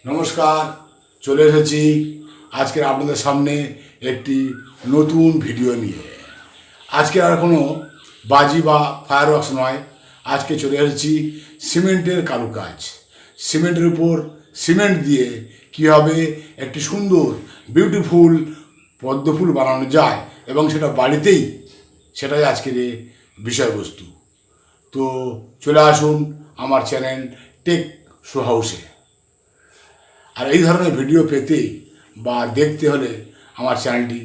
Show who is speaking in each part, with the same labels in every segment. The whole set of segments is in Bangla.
Speaker 1: নমস্কার, চলে এসেছি আজকের আপনাদের সামনে একটি নতুন ভিডিও নিয়ে। আজকে আর কোনো বাজি বা ফায়ারওয়ার্কস নয়, আজকে চলে এসেছি সিমেন্টের কারুকাজ। সিমেন্টের উপর সিমেন্ট দিয়ে কীভাবে একটি সুন্দর বিউটিফুল পদ্মফুল বানানো যায় এবং সেটা বাড়িতেই, সেটাই আজকের এই বিষয়বস্তু। তো চলে আসুন আমার চ্যানেল টেক শো হাউসে। আর এই ধরনের ভিডিও পেতে বা দেখতে হলে আমার চ্যানেলটি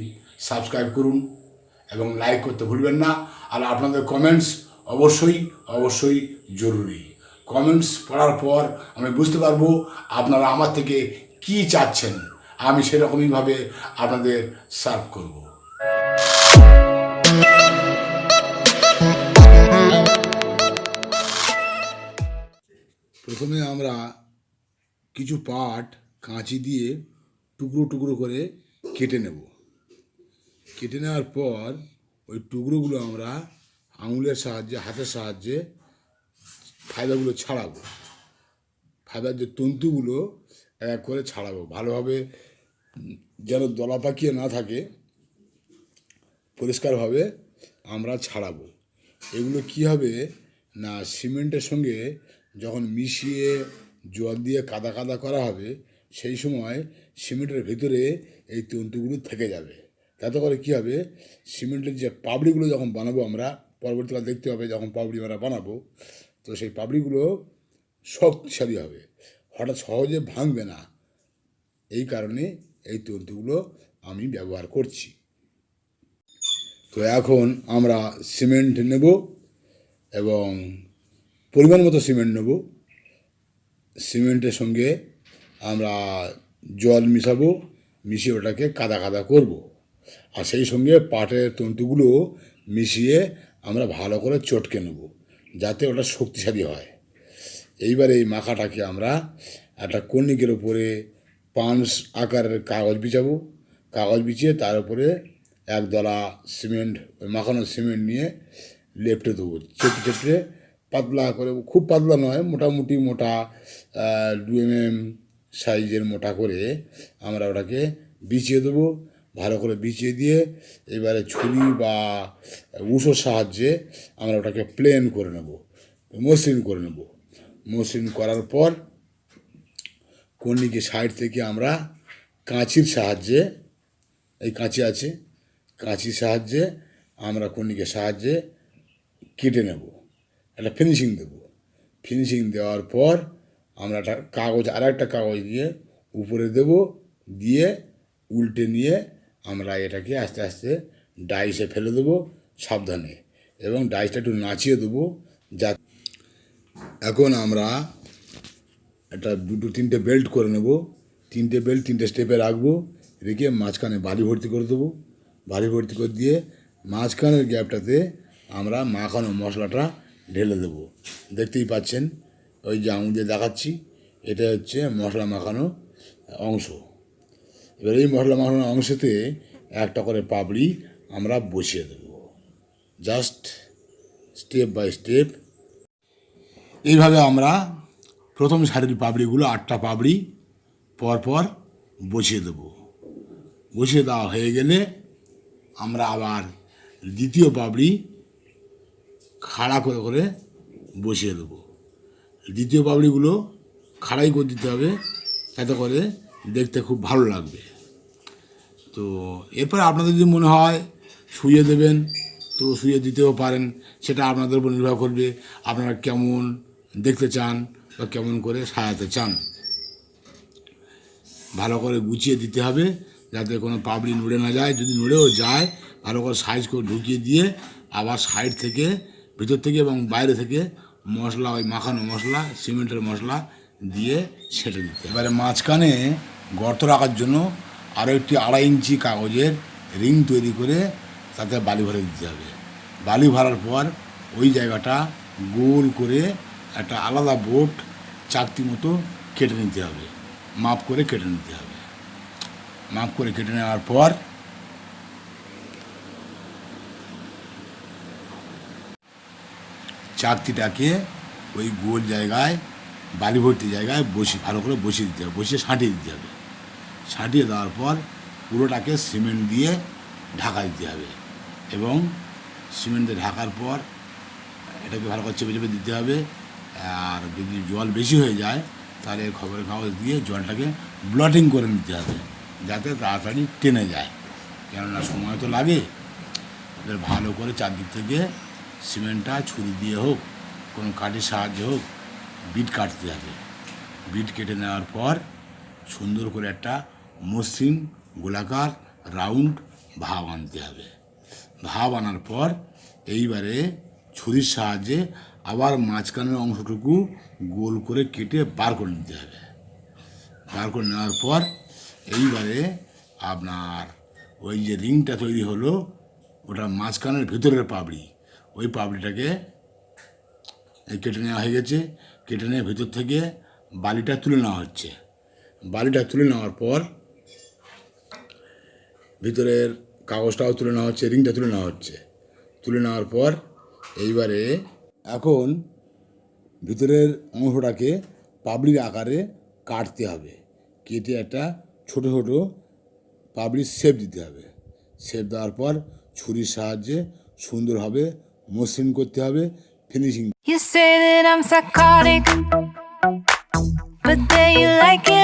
Speaker 1: সাবস্ক্রাইব করুন এবং লাইক করতে ভুলবেন না। আর আপনাদের কমেন্টস অবশ্যই জরুরি। কমেন্টস পড়ার পর আমি বুঝতে পারবো আপনারা আমার থেকে কি চাচ্ছেন, আমি সেরকমইভাবে আপনাদের সার্ভ করব। প্রথমে আমরা কিছু পাট কাঁচি দিয়ে টুকরো টুকরো করে কেটে নেব। কেটে নেওয়ার পর ওই টুকরোগুলো আমরা আঙুলের সাহায্যে, হাতের সাহায্যে ফাইবারগুলো ছাড়াবো। ফাইবার যে তন্তুগুলো এক করে ছাড়াবো ভালোভাবে, যেন দলা পাকিয়ে না থাকে, পরিষ্কারভাবে আমরা ছাড়াবো। এগুলো কী হবে না, সিমেন্টের সঙ্গে যখন মিশিয়ে জল দিয়ে কাদা কাদা করা হবে, সেই সময় সিমেন্টের ভিতরে এই তন্তুগুলো থেকে যাবে। তাতে করে কী হবে, সিমেন্টের যে পাপড়িগুলো যখন বানাবো আমরা, পরবর্তীকালে দেখতে হবে যখন পাপড়ি আমরা বানাবো, তো সেই পাপড়িগুলো শক্তিশালী হবে, হঠাৎ সহজে ভাঙবে না। এই কারণে এই তন্তুগুলো আমি ব্যবহার করছি। তো এখন আমরা সিমেন্ট নেব এবং পরিমাণ মতো সিমেন্ট নেব। সিমেন্টের সঙ্গে আমরা জল মিশাবো, মিশিয়ে ওটাকে কাদা কাদা করব। আর সেই সঙ্গে পাটের তন্তুগুলো মিশিয়ে আমরা ভালো করে চটকে নেব, যাতে ওটা শক্তিশালী হয়। এইবার এই মাখাটাকে আমরা একটা কর্নিকের উপরে পাঁচ আকারের কাগজ বিছাবো। কাগজ বিছিয়ে তার উপরে একদলা সিমেন্ট, ওই মাখানো সিমেন্ট নিয়ে লেপটে দেবো, চেপে চেপে পাতলা করে, খুব পাতলা নয়, মোটামুটি মোটা 2 mm সাইজের মোটা করে আমরা ওটাকে বিছিয়ে দেবো। ভালো করে বিছিয়ে দিয়ে এবারে ছুরি বা উষোর সাহায্যে আমরা ওটাকে প্লেন করে নেব, মসৃণ করে নেব। মসৃণ করার পর কর্নিকে সাইড থেকে আমরা কাঁচির সাহায্যে, এই কাঁচি আছে, কাঁচির সাহায্যে আমরা কর্নিকের সাহায্যে কেটে নেব, একটা ফিনিশিং দেব। ফিনিশিং দেওয়ার পর আমরা একটা কাগজ, আর একটা কাগজ দিয়ে উপরে দেব, দিয়ে উল্টে নিয়ে আমরা এটাকে আস্তে আস্তে ডাইসে ফেলে দেবো সাবধানে, এবং ডাইসটা একটু নাচিয়ে দেবো। যা এখন আমরা একটা 2-3টে বেল্ট করে নেব। 3টে বেল্ট 3টে স্টেপে রাখবো, রেখে মাঝখানে বালি ভর্তি করে দেবো। বালি ভর্তি করে দিয়ে মাঝখানের গ্যাপটাতে আমরা মাখানো মশলাটা ঢেলে দেবো। দেখতেই পাচ্ছেন, ওই যে আঙুল দিয়ে দেখাচ্ছি, এটা হচ্ছে মশলা মাখানো অংশ। এবার এই মশলা মাখানো অংশতে একটা করে পাপড়ি আমরা বসিয়ে দেব, জাস্ট স্টেপ বাই স্টেপ। এইভাবে আমরা প্রথম সারির পাপড়িগুলো, 8টা পাপড়ি পরপর বসিয়ে দেব। বসিয়ে দেওয়া হয়ে গেলে আমরা আবার দ্বিতীয় পাপড়ি খাড়া করে করে বসিয়ে দেবো। দ্বিতীয় পাপড়িগুলো খাড়াই করে দিতে হবে, তাতে করে দেখতে খুব ভালো লাগবে। তো এরপর আপনাদের যদি মনে হয় শুয়ে দেবেন, তো শুয়ে দিতেও পারেন, সেটা আপনাদের উপর নির্ভর করবে আপনারা কেমন দেখতে চান বা কেমন করে সাজাতে চান। ভালো করে গুছিয়ে দিতে হবে, যাতে কোনো পাপড়ি নড়ে না যায়। যদি নড়েও যায়, ভালো করে সাইজ করে ঢুকিয়ে দিয়ে আবার সাইড থেকে, ভিতর থেকে এবং বাইরে থেকে মশলা, ওই মাখানো মশলা, সিমেন্টের মশলা দিয়ে সেটে দিতে হবে। এবারে মাঝখানে গর্ত রাখার জন্য আরও একটি 2.5 ইঞ্চি কাগজের রিং তৈরি করে তাতে বালি ভরে দিতে হবে। বালি ভরার পর ওই জায়গাটা গোল করে একটা আলাদা বোট চাকতি মতো কেটে নিতে হবে, মাপ করে কেটে নিতে হবে। মাপ করে কেটে নেওয়ার পর চাকতিটাকে ওই গোল জায়গায় বালি ভর্তি জায়গায় ভালো করে বসিয়ে দিতে হবে, বসিয়ে ছাঁটিয়ে দিতে হবে। ছাঁটিয়ে দেওয়ার পর পুরোটাকে সিমেন্ট দিয়ে ঢাকা দিতে হবে এবং সিমেন্ট দিয়ে ঢাকার পর এটাকে ভালো করে চেপে চেপে দিতে হবে। আর যদি জল বেশি হয়ে যায় তাহলে খবরের কাগজ দিয়ে জলটাকে ব্লটিং করে নিতে হবে যাতে তাড়াতাড়ি টেনে যায়, কেননা সময় তো লাগে। এবার ভালো করে চারদিক থেকে সিমেন্টটা ছুরি দিয়ে হোক কোনো কাঠের সাহায্যে হোক বিট কাটতে হবে। বিট কেটে নেওয়ার পর সুন্দর করে একটা মসৃণ গোলাকার রাউন্ড ভাব আনতে হবে। ভাব আনার পর এইবারে ছুরির সাহায্যে আবার মাঝখানের অংশটুকু গোল করে কেটে বার করে নিতে হবে। বার করে নেওয়ার পর এইবারে আপনার ওই যে রিংটা তৈরি হলো ওটা মাঝখানের ভিতরের পাপড়ি, ওই পাপড়িটাকে কেটে নেওয়া হয়ে গেছে। কেটে নিয়ে ভিতর থেকে বালিটা তুলে নেওয়া হচ্ছে। বালিটা তুলে নেওয়ার পর ভিতরের কাগজটাও তুলে নেওয়া হচ্ছে, রিংটা তুলে নেওয়া হচ্ছে। তুলে নেওয়ার পর এইবারে এখন ভিতরের অংশটাকে পাপড়ির আকারে কাটতে হবে। কেটে একটা ছোটো ছোটো পাপড়ির শেপ দিতে হবে। শেপ দেওয়ার পর ছুরির সাহায্যে সুন্দরভাবে মসৃণ করতে হবে, finishing.
Speaker 2: You say that I'm psychotic, but then you like it